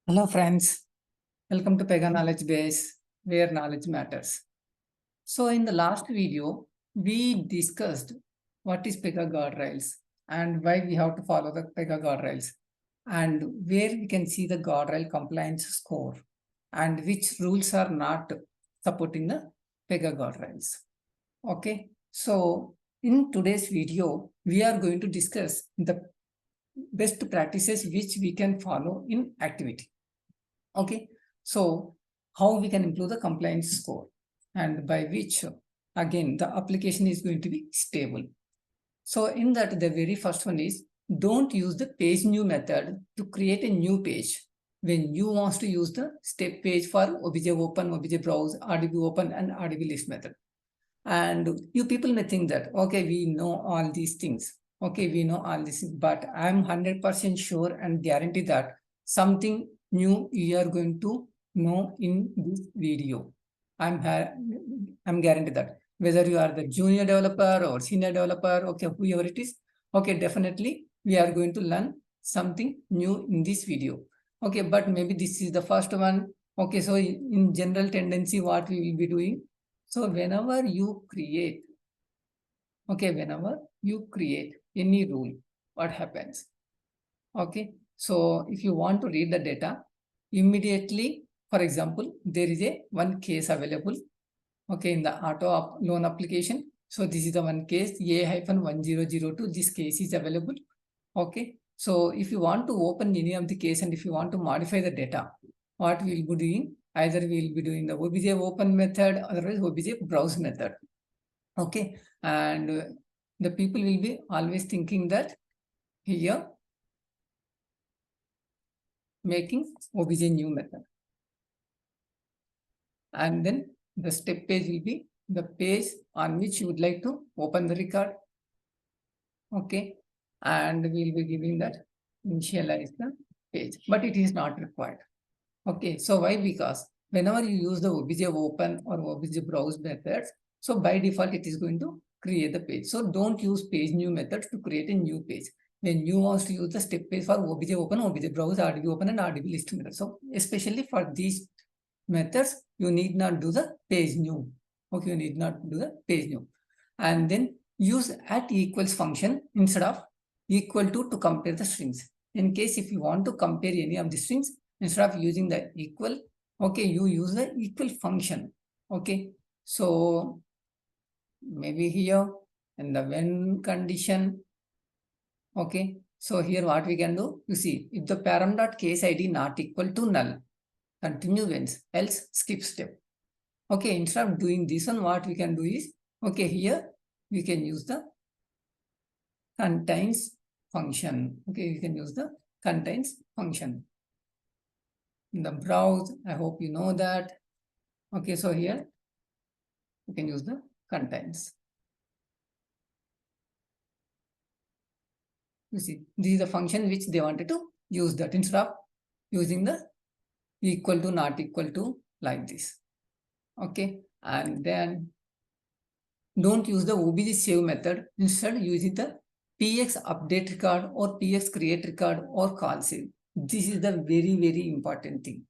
Hello friends, welcome to PEGA Knowledge Base, where knowledge matters. So in the last video, we discussed what is PEGA Guardrails and why we have to follow the PEGA Guardrails and where we can see the Guardrail compliance score and which rules are not supporting the PEGA Guardrails. Okay, so in today's video, we are going to discuss the best practices which we can follow in activity. Okay, so how we can improve the compliance score and by which again the application is going to be stable. So in that, the very first one is don't use the page new method to create a new page when you want to use the step page for obj open, obj browse, rdb open and rdb list method. And you people may think that, okay, we know all these things. Okay, we know all this, but I'm 100% sure and guarantee that something new you are going to know in this video. I'm guaranteed that whether you are the junior developer or senior developer, okay, whoever it is, okay, definitely we are going to learn something new in this video. Okay, but maybe this is the first one. Okay, so in general tendency, what we will be doing. So whenever you create, whenever you create any rule, what happens? Okay, so if you want to read the data, immediately, for example, there is one case available, okay, in the auto loan application. So this is the one case A-1002, this case is available. Okay, so if you want to open any of the case and if you want to modify the data, what we will be doing? Either we will be doing the obj open method, otherwise obj browse method. Okay, and the people will be always thinking that here making obj new method, and then the step page will be the page on which you would like to open the record. Okay, and we'll be giving that initialize the page, but it is not required. Okay, so why? Because whenever you use the obj open or obj browse methods, so by default it is going to create the page. So don't use page new methods to create a new page. When you want to use the step page for obj open, obj browse, rdb open and rdb list method. So especially for these methods, you need not do the page new. Okay, you need not do the page new. And then use at equals function instead of equal to compare the strings. In case if you want to compare any of the strings, instead of using the equal, okay, you use the equal function. Okay, so maybe here in the when condition. Okay, so here what we can do, you see, if the param.case id not equal to null, continue wins, else skip step. Okay, instead of doing this one, what we can do is, okay, here we can use the contains function. Okay, we can use the contains function. In the browse, I hope you know that. Okay, so here you can use the contains. You see, this is the function which they wanted to use that instead of using the equal to not equal to like this. Okay, and then don't use the obj save method, instead using the px update record or px create record or call save. This is the very important thing.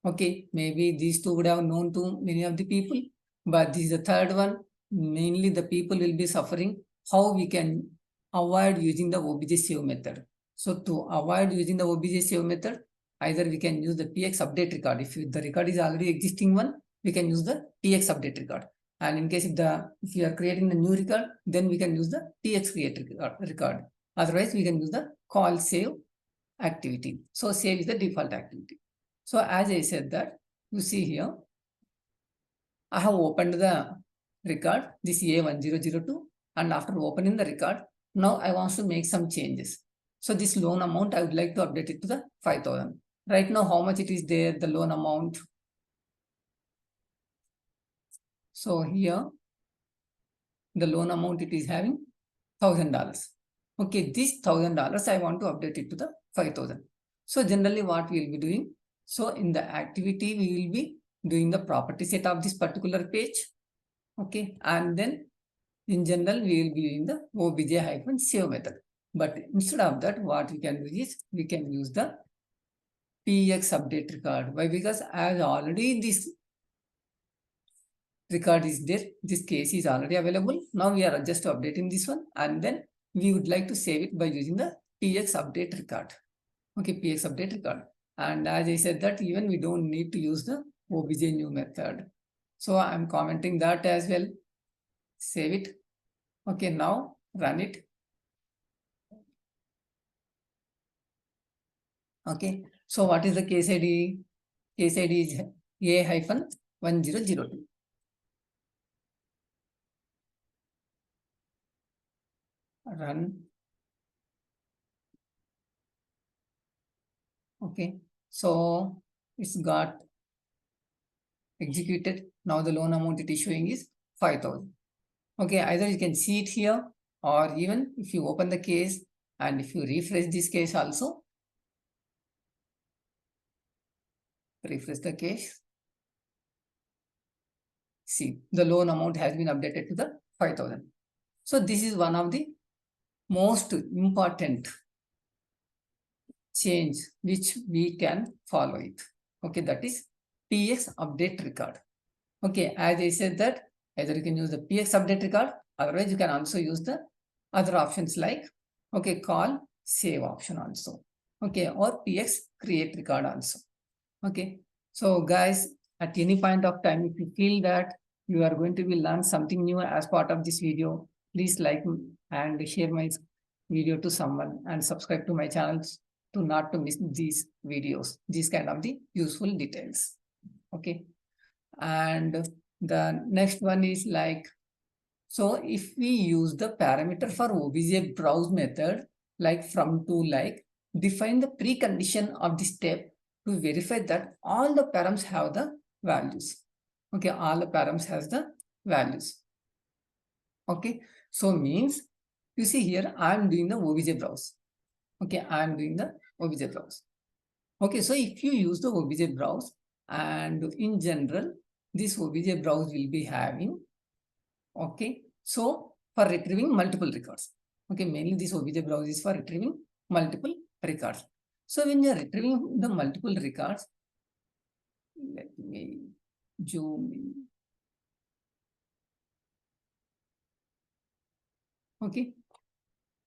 Okay, maybe these two would have known to many of the people, but this is the third one. Mainly the people will be suffering how we can avoid using the obj save method. So to avoid using the obj save method, either we can use the px update record. If the record is already existing one, we can use the px update record. And in case if you are creating the new record, then we can use the px create record. Otherwise, we can use the call save activity. So save is the default activity. So as I said that, you see here, I have opened the record, this A1002, and after opening the record, now I want to make some changes. So this loan amount, I would like to update it to the 5,000. Right now, how much it is there, the loan amount? So here, the loan amount it is having $1,000. Okay, this $1,000, I want to update it to the 5,000. So generally what we will be doing, so in the activity, we will be doing the property set of this particular page. Okay, and then in general, we will be using the obj-save method. But instead of that, what we can do is we can use the PX update record. Why? Because as already this record is there, this case is already available. Now we are just updating this one, and then we would like to save it by using the PX update record. Okay, PX update record. And as I said that even we don't need to use the obj new method. So I'm commenting that as well. Save it. Okay, now run it. Okay, so what is the case ID? Case ID is A-1002. Run. Okay, so it's got executed. Now the loan amount it is showing is 5,000. Okay, either you can see it here, or even if you open the case and if you refresh this case also, refresh the case. See, the loan amount has been updated to the 5,000. So this is one of the most important change which we can follow it. Okay, that is PX update record. Okay, as I said that either you can use the PX update record, otherwise you can also use the other options like, okay, call save option also. Okay, or PX create record also. Okay, so guys, at any point of time, if you feel that you are going to be learn something new as part of this video, please like and share my video to someone and subscribe to my channels to not to miss these videos, these kind of the useful details. Okay, and the next one is like, so if we use the parameter for obj browse method, like from to like, define the precondition of the step to verify that all the params have the values. Okay, all the params has the values. Okay, so means you see here I am doing the obj browse. Okay, I am doing the obj browse. Okay, so if you use the obj browse, and in general this obj browse will be having, okay, so for retrieving multiple records. Okay, mainly this obj browse is for retrieving multiple records. So when you are retrieving the multiple records, let me zoom in. Okay,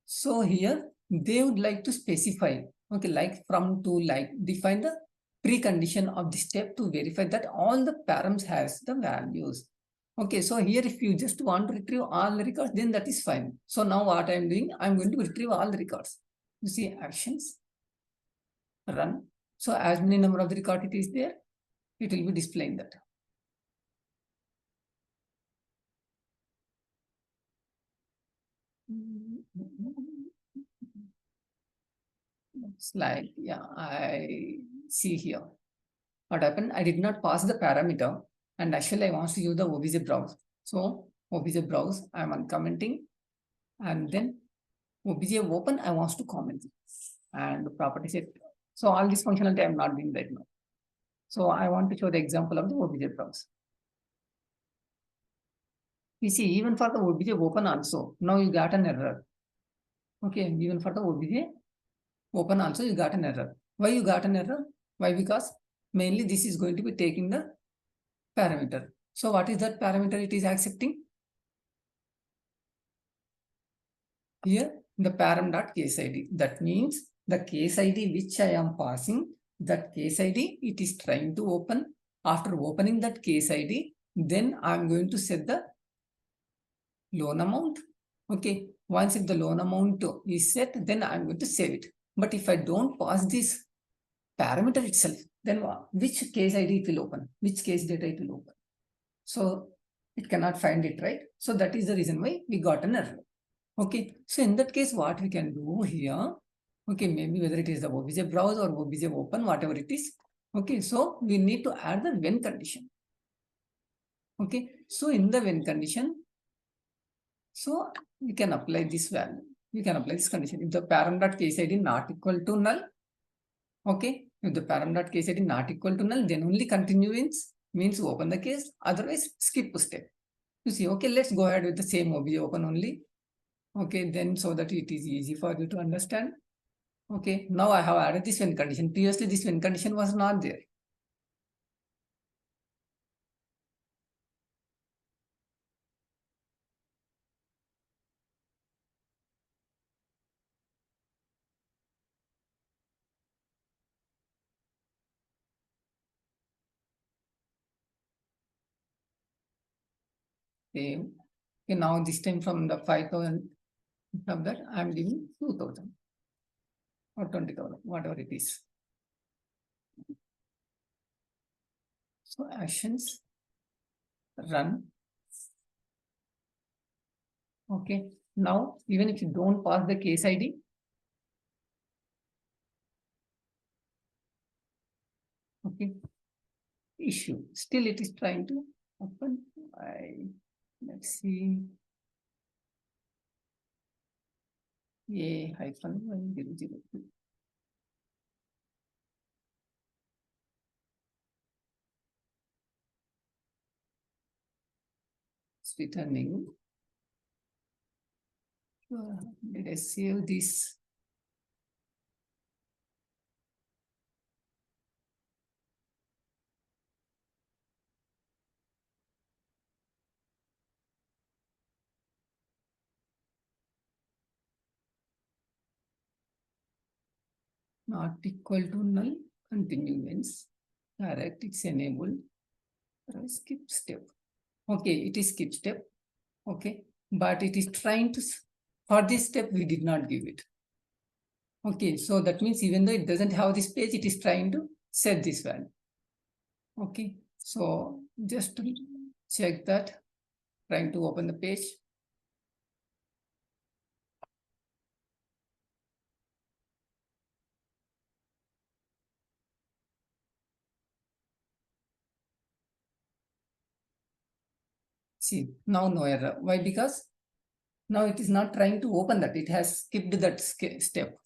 so here they would like to specify, okay, like from to like, define the precondition of the step to verify that all the params has the values. Okay, so here if you just want to retrieve all the records, then that is fine. So now what I am doing, I am going to retrieve all the records. You see actions, run. So as many number of the record it is there, it will be displaying that. It's like, yeah, I see here. What happened? I did not pass the parameter, and actually I want to use the obj browse. So obj browse, I am uncommenting, and then obj open, I want to comment, and property set. So all this functionality I am not doing right now. So I want to show the example of the obj browse. You see, even for the obj open also, now you got an error. Okay, even for the obj open also you got an error. Why you got an error? Why? Because mainly this is going to be taking the parameter. So what is that parameter it is accepting? Here the param.case ID. That means the case ID which I am passing, that case ID it is trying to open. After opening that case ID, then I am going to set the loan amount. Okay, once if the loan amount is set, then I am going to save it. But if I don't pass this parameter itself, then which case ID it will open? Which case data it will open? So it cannot find it, right? So that is the reason why we got an error. Okay, so in that case, what we can do here, okay, maybe whether it is the obj browse or obj open, whatever it is. Okay, so we need to add the when condition. Okay, so in the when condition, so we can apply this value. We can apply this condition. If the param.case ID not equal to null, okay, if the param.case ID not equal to null, then only continuance means open the case, otherwise skip a step. You see, okay, let's go ahead with the same obj open only. Okay, then so that it is easy for you to understand. Okay, now I have added this when condition. Previously, this when condition was not there. Okay, okay, now this time from the 5,000 of that, I am giving 2,000 or 20,000, whatever it is. So actions, run. Okay, now even if you don't pass the case ID, okay, issue, still it is trying to open. Let's see, A-1002. It's returning. Did I save this? Not equal to null, continuance. Correct, it's enabled. Skip step. Okay, it is skip step. Okay, but it is trying to, for this step, we did not give it. Okay, so that means even though it doesn't have this page, it is trying to set this value. Okay, so just to check that, trying to open the page. See, now no error. Why? Because now it is not trying to open that. It has skipped that step.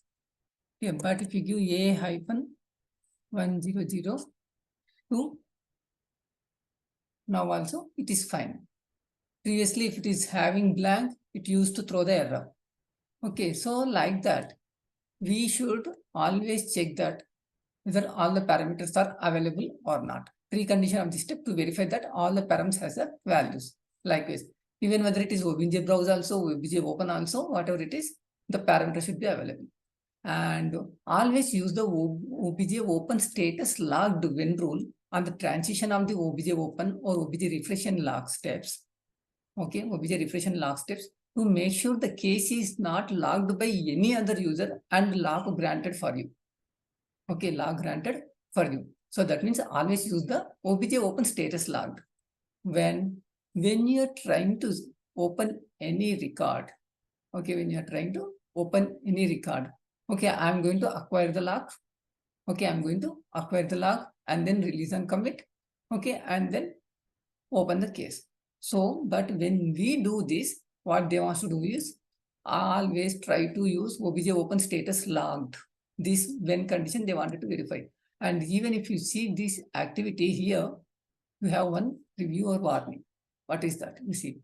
Okay, but if you give A-1002, now also it is fine. Previously, if it is having blank, it used to throw the error. Okay, so like that, we should always check that whether all the parameters are available or not. Precondition of this step to verify that all the params has the values. Likewise, even whether it is OBJ browse also, OBJ open also, whatever it is, the parameter should be available. And always use the OBJ open status logged when rule on the transition of the OBJ open or OBJ refresh and lock steps. Okay, OBJ refresh and lock steps to make sure the case is not logged by any other user and lock granted for you. Okay, log granted for you. So that means always use the OBJ open status logged. When you're trying to open any record, okay, when you're trying to open any record, okay, I'm going to acquire the log. Okay, I'm going to acquire the log and then release and commit. Okay, and then open the case. So, but when we do this, what they want to do is always try to use OBJ open status logged. This when condition they wanted to verify. And even if you see this activity here, you have one review or warning. What is that? You see,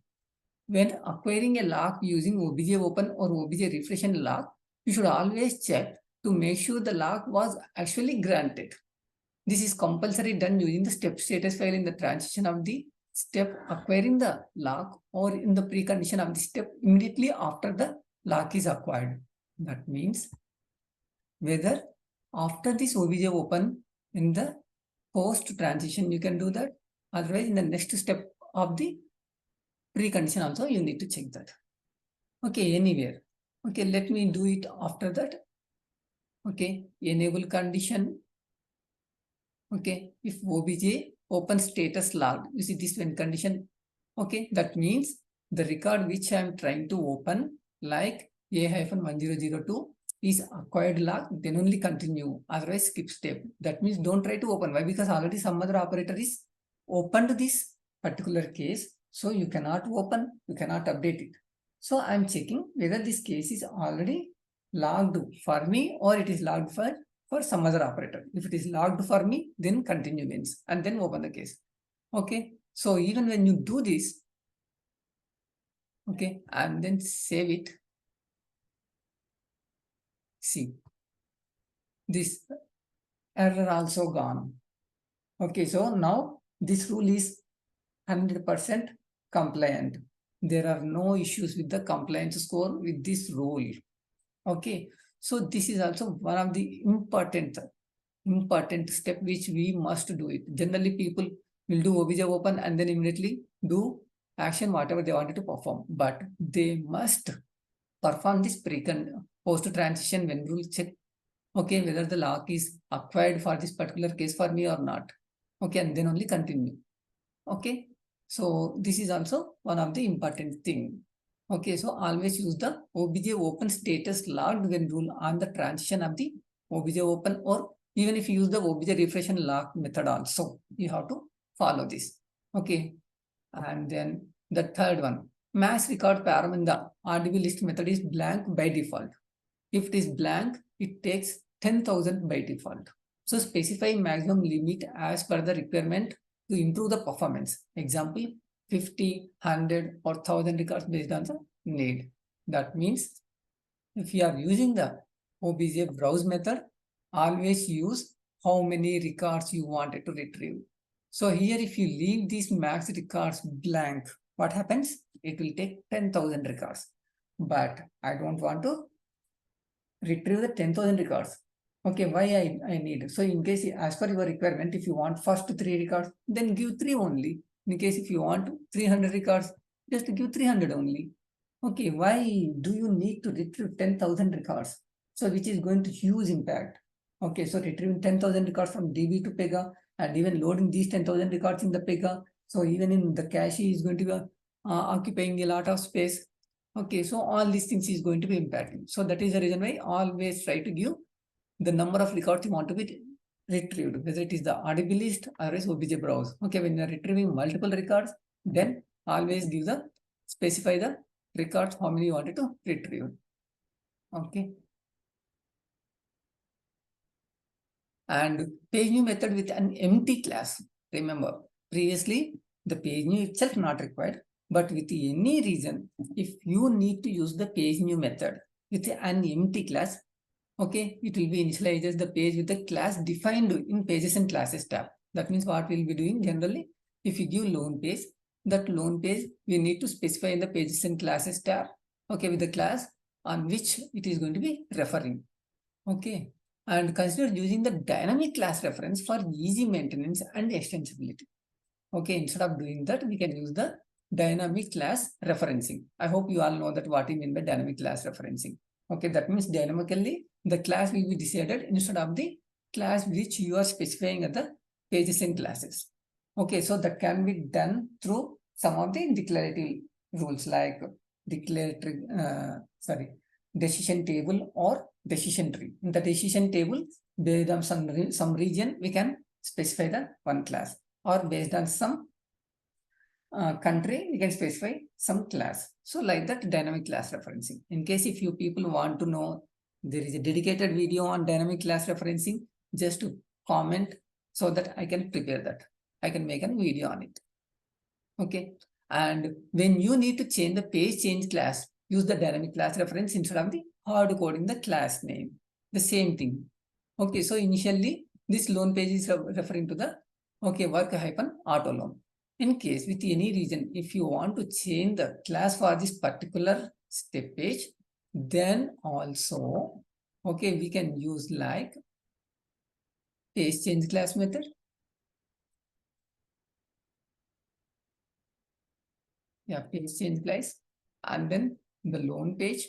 when acquiring a lock using OBJ open or OBJ refresh and lock, you should always check to make sure the lock was actually granted. This is compulsory done using the step status file in the transition of the step acquiring the lock or in the precondition of the step immediately after the lock is acquired. That means whether after this OBJ open in the post transition you can do that, otherwise in the next step of the precondition also you need to check that. Okay, anywhere. Okay, let me do it after that. Okay, enable condition. Okay, if OBJ open status logged, you see this when condition. Okay, that means the record which I am trying to open, like A-1002 is acquired log, then only continue, otherwise skip step. That means don't try to open. Why? Because already some other operator is opened this particular case, so you cannot open, you cannot update it. So I'm checking whether this case is already logged for me or it is logged for some other operator. If it is logged for me, then continue means and then open the case. Okay, so even when you do this, okay, and then save it. See, this error also gone. Okay, so now this rule is 100% compliant. There are no issues with the compliance score with this rule. Okay, so this is also one of the important step which we must do it. Generally, people will do obj open and then immediately do action whatever they wanted to perform, but they must perform this post transition when rule check. Okay, whether the lock is acquired for this particular case for me or not. Okay, and then only continue. Okay, so this is also one of the important thing. Okay, so always use the obj open status logged when rule on the transition of the obj open, or even if you use the obj refresh and lock method also, you have to follow this. Okay, and then the third one, max record param in the RDB list method is blank by default. If it is blank, it takes 10,000 by default. So specify maximum limit as per the requirement to improve the performance. Example, 50, 100 or 1000 records based on the need. That means if you are using the obj browse method, always use how many records you wanted to retrieve. So here if you leave these max records blank, what happens? It will take 10,000 records. But I don't want to retrieve the 10,000 records. Okay, why I need? So in case as per your requirement, if you want first 3 records, then give 3 only. In case if you want 300 records, just give 300 only. Okay, why do you need to retrieve 10,000 records? So which is going to huge impact. Okay, so retrieving 10,000 records from DB to PEGA and even loading these 10,000 records in the PEGA. So even in the cache is going to be occupying a lot of space. Okay, so all these things is going to be impacting. So that is the reason why always try to give the number of records you want to be retrieved, whether it is the RDB list or else obj browse. Okay, when you are retrieving multiple records, then always give the specify the records how many you wanted to retrieve. Okay. And page new method with an empty class. Remember, previously the page new itself not required, but with any reason, if you need to use the page new method with an empty class, okay, it will be initializes the page with the class defined in pages and classes tab. That means what we'll be doing generally, if you give loan page, that loan page we need to specify in the pages and classes tab, okay, with the class on which it is going to be referring. Okay, and consider using the dynamic class reference for easy maintenance and extensibility. Okay, instead of doing that, we can use the dynamic class referencing. I hope you all know that what I mean by dynamic class referencing. Okay, that means dynamically the class will be decided instead of the class which you are specifying at the pages and classes. Okay, so that can be done through some of the declarative rules like decision table or decision tree. In the decision table, based on some region, we can specify the one class, or based on some country, we can specify some class. So like that, dynamic class referencing. In case if you people want to know, there is a dedicated video on dynamic class referencing, just to comment so that I can prepare that. I can make a video on it. Okay. And when you need to change the page change class, use the dynamic class reference instead of the hard coding the class name. The same thing. Okay. So initially this loan page is referring to the work-auto loan. In case with any reason, if you want to change the class for this particular step page, then also, okay, we can use like page change class method. Yeah, page change class, and then the loan page.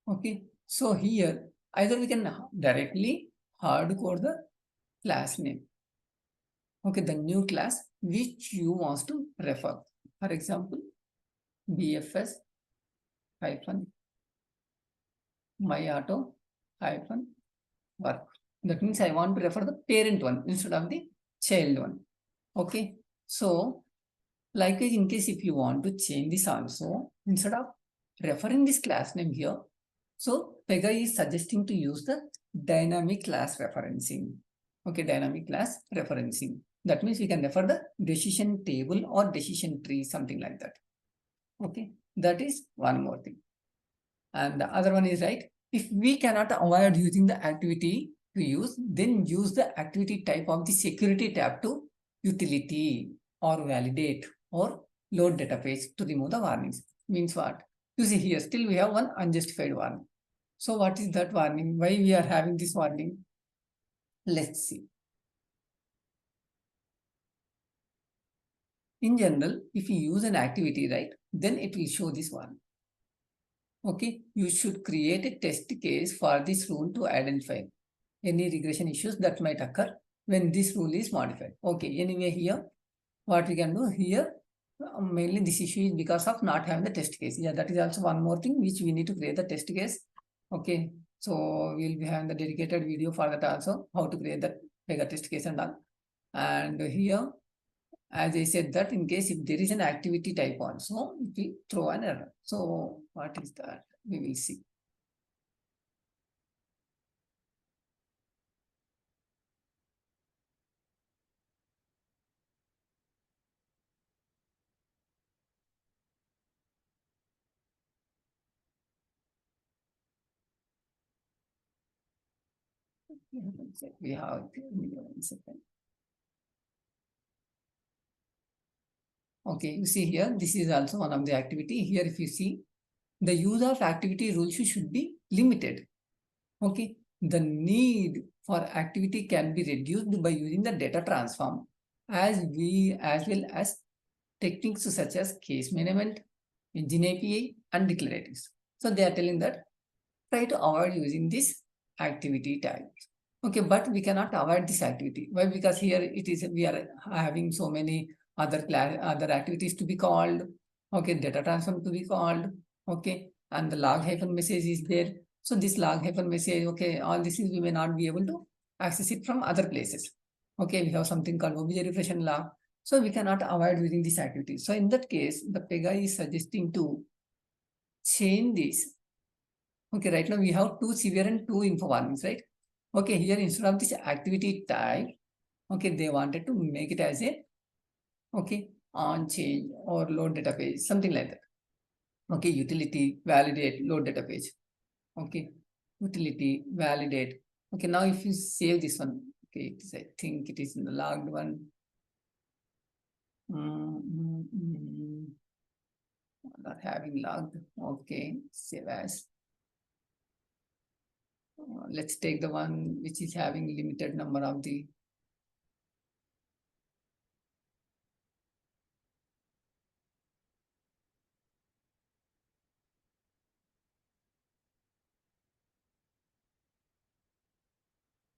Okay, so here either we can directly hard code the class name. Okay, the new class which you want to refer. For example, BFS hyphen my auto hyphen work. That means I want to refer the parent one instead of the child one. Okay, so likewise, in case if you want to change this also, instead of referring this class name here, so PEGA is suggesting to use the dynamic class referencing. Okay, dynamic class referencing. That means we can refer the decision table or decision tree, something like that. Okay, that is one more thing. And the other one is right. If we cannot avoid using the activity to use, then use the activity type of the security tab to utility or validate or load data page to remove the warnings. Means what? You see here, still we have one unjustified warning. So what is that warning? Why we are having this warning? Let's see. In general, if you use an activity, right, then it will show this one. Okay, you should create a test case for this rule to identify any regression issues that might occur when this rule is modified. Okay, anyway, here, what we can do here, mainly this issue is because of not having the test case. Yeah, that is also one more thing which we need to create the test case. Okay, so we'll be having the dedicated video for that also, how to create the PEGA test case and all. And here, as I said, that in case if there is an activity type also, it will throw an error. So what is that? We will see. We have 1 second. Okay, you see here, this is also one of the activity. Here, if you see, the use of activity rules should be limited. Okay, the need for activity can be reduced by using the data transform as well as techniques such as case management, engine API, and declaratives. So they are telling that try to avoid using this activity type. Okay, but we cannot avoid this activity. Why? Because here it is, we are having so many other activities to be called. Okay, data transform to be called. Okay, and the log hyphen message is there. So this log hyphen message, okay, all this is we may not be able to access it from other places. Okay, we have something called obj refression log. So we cannot avoid using this activity. So in that case, the PEGA is suggesting to change this. Okay, right now we have 2 severe and 2 info warnings, right? Okay, here instead of this activity type, okay, they wanted to make it as a, okay, on change or load data page, something like that. Okay, utility, validate, load data page. Okay, utility, validate. Okay, now if you save this one, okay, it is, I think it is in the logged one. Not having logged. Okay, save as. Let's take the one which is having limited number of the.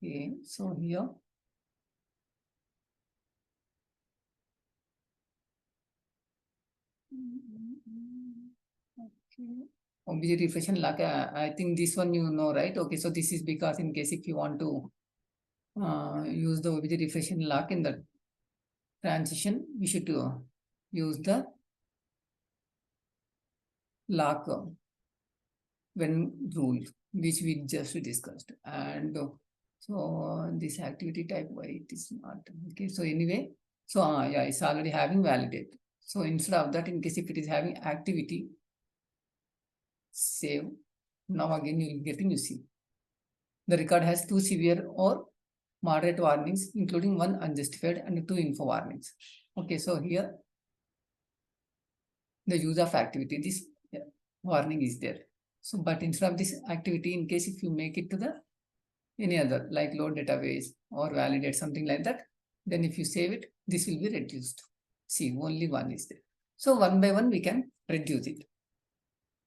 Okay, so here. Okay. Obj reflection lock, I think this one you know, right? Okay, so this is because in case if you want to use the obj reflection lock in the transition, we should use the lock when rule, which we just discussed. And so this activity type, why it is not okay. So anyway, so yeah, it's already having validate. So instead of that, in case if it is having activity, save. Now again you will getting, you see, the record has 2 severe or moderate warnings, including 1 unjustified and 2 info warnings. Okay, so here the use of activity, this warning is there. So, but instead of this activity, in case if you make it to the any other like load database or validate something like that, then if you save it, this will be reduced. See, only 1 is there. So one by one we can reduce it.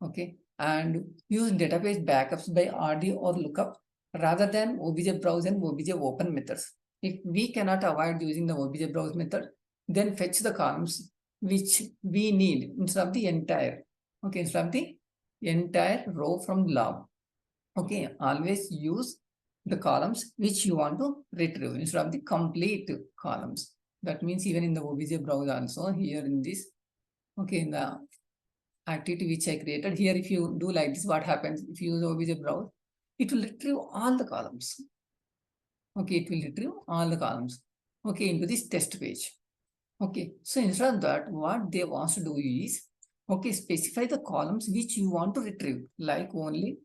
Okay, and use database backups by RD or lookup rather than obj browse and obj open methods. If we cannot avoid using the obj browse method, then fetch the columns which we need instead of the entire. Okay, instead of the entire row from log. Okay, always use the columns which you want to retrieve instead of the complete columns. That means even in the obj browse also, here in this, okay, in the activity which I created here, if you do like this, what happens if you use obj browse, it will retrieve all the columns. Okay, it will retrieve all the columns, okay, into this test page. Okay, so instead of that, what they want to do is, Okay, specify the columns which you want to retrieve, like only,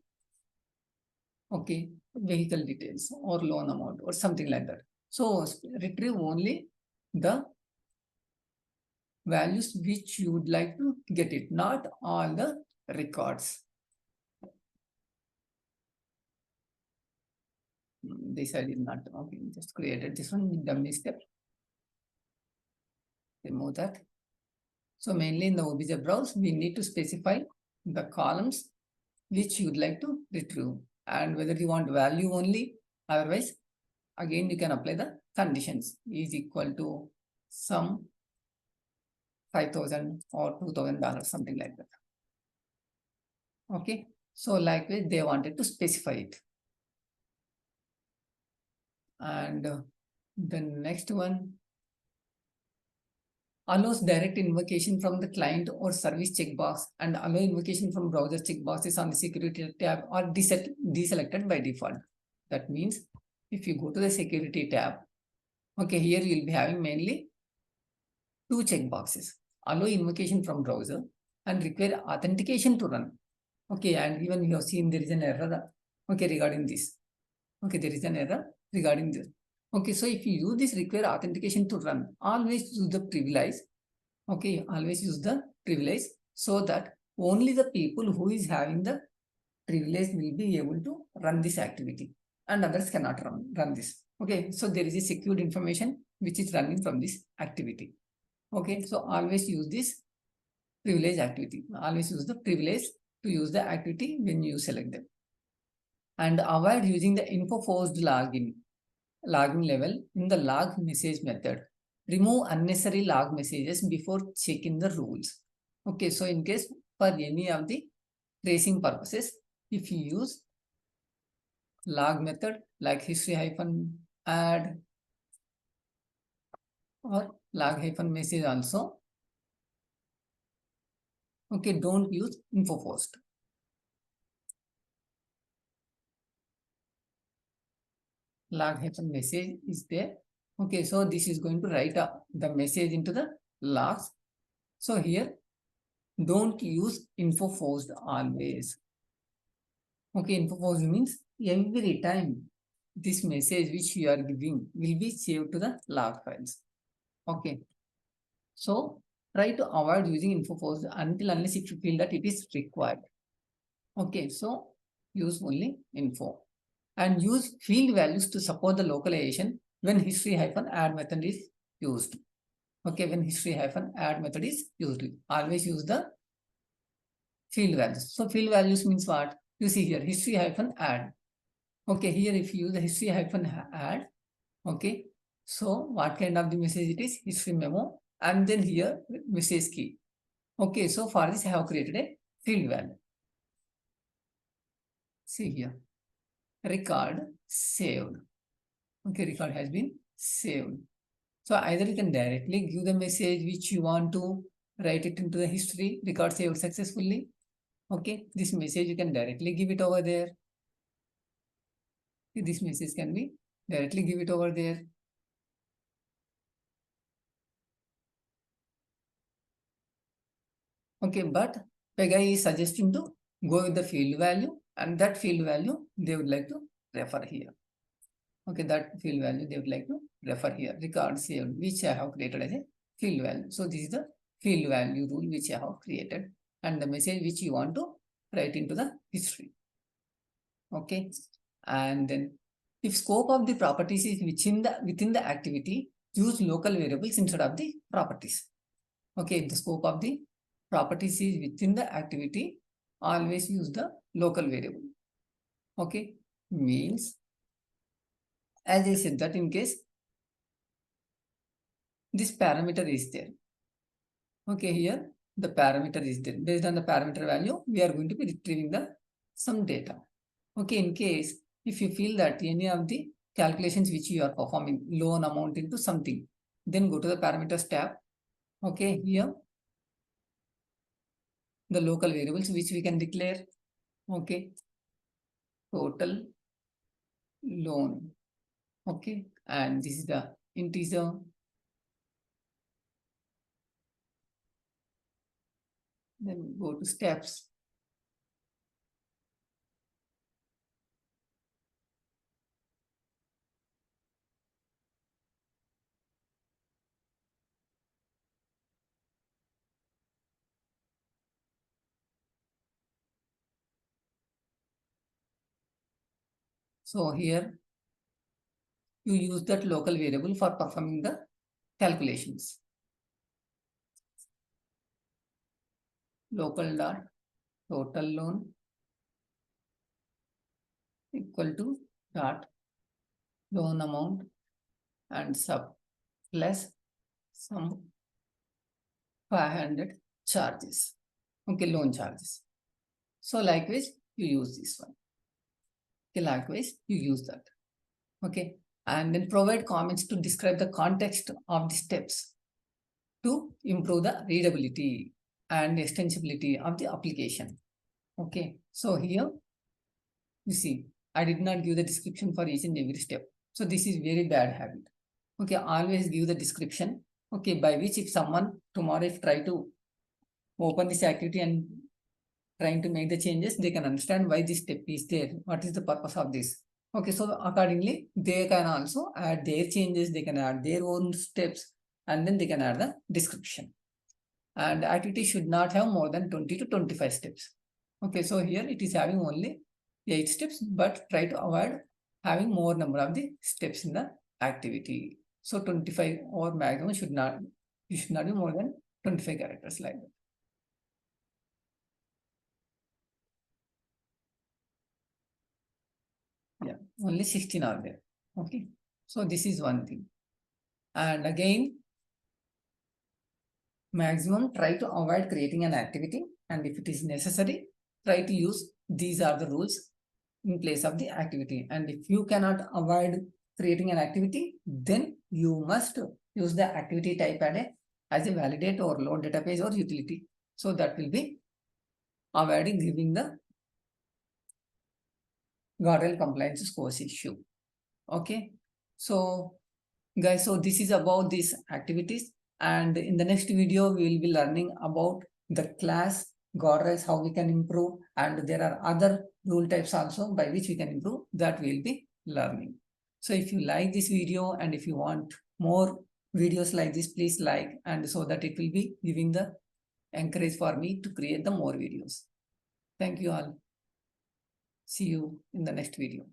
okay, vehicle details or loan amount or something like that. So retrieve only the values which you would like to get it, not all the records. This I did not, okay, just created this one, dummy step. Remove that. So mainly in the OBJ browse, we need to specify the columns which you would like to retrieve and whether you want value only. Otherwise, again, you can apply the conditions is equal to some 5,000 or $2,000, something like that. Okay. So likewise, they wanted to specify it. And the next one, allows direct invocation from the client or service checkbox and allow invocation from browser checkboxes on the security tab are deselected by default. That means if you go to the security tab, okay, here you will be having mainly two checkboxes, allow invocation from browser and require authentication to run. Okay, and even you have seen there is an error, okay, regarding this. Okay, there is an error regarding this. Okay, so if you use this require authentication to run, always use the privilege. Okay, always use the privilege so that only the people who is having the privilege will be able to run this activity and others cannot run this. Okay, so there is a secured information which is running from this activity. Okay, so always use this privilege activity. Always use the privilege to use the activity when you select them. And avoid using the info forced login level in the log message method. Remove unnecessary log messages before checking the rules. Okay, so in case for any of the tracing purposes, if you use log method like history-add or log-message also, okay, don't use info post. Log-message is there. Okay, so this is going to write the message into the logs. So here, don't use info forced always. Okay, info forced means every time this message which you are giving will be saved to the log files. Okay, so try to avoid using info forced unless if you feel that it is required. Okay, so use only info and use field values to support the localization when history-add method is used. Okay, when history-add method is used, always use the field values. So field values means what? You see here, history-add. Okay, here if you use the history-add, okay, so what kind of the message it is? History memo, and then here message key. Okay, so for this I have created a field value. See here, record saved. Okay, record has been saved. So either you can directly give the message which you want to write it into the history, record saved successfully. Okay, this message you can directly give it over there. This message can be directly give it over there. Okay, but PEGA is suggesting to go with the field value, and that field value they would like to refer here. Okay, that field value they would like to refer here. Record saved, which I have created as a field value. So this is the field value rule which I have created, and the message which you want to write into the history. Okay, and then if scope of the properties is within the activity, use local variables instead of the properties. Okay, if the scope of the properties is within the activity, always use the local variable. Okay, means as I said that in case this parameter is there. Okay, here the parameter is there. Based on the parameter value, we are going to be retrieving the some data. Okay, in case if you feel that any of the calculations which you are performing loan amount into something, then go to the parameters tab. Okay, here the local variables which we can declare. Okay, total loan. Okay, and this is the integer. Then go to steps. So here you use that local variable for performing the calculations. Local dot total loan equal to dot loan amount and sub plus some 500 charges. Okay, loan charges. So likewise, you use this one. Okay, likewise, you use that. Okay, and then provide comments to describe the context of the steps to improve the readability and extensibility of the application. Okay, so here you see, I did not give the description for each and every step. So this is very bad habit. Okay, always give the description. Okay, by which if someone tomorrow if try to open this activity and trying to make the changes, they can understand why this step is there, what is the purpose of this. Okay, so accordingly, they can also add their changes, they can add their own steps, and then they can add the description. And activity should not have more than 20 to 25 steps. Okay, so here it is having only 8 steps, but try to avoid having more number of the steps in the activity. So 25 or maximum should not be more than 25 characters like that. Yeah, only 16 are there. Okay, so this is one thing. And again, maximum try to avoid creating an activity, and if it is necessary, try to use these are the rules in place of the activity. And if you cannot avoid creating an activity, then you must use the activity type as a validate or load database or utility. So that will be avoiding giving the Guardrail compliance scores issue. Okay, so guys, so this is about these activities, and in the next video we will be learning about the class guardrails, how we can improve, and there are other rule types also by which we can improve, that we will be learning. So if you like this video and if you want more videos like this, please like, and so that it will be giving the encourage for me to create the more videos. Thank you all. See you in the next video.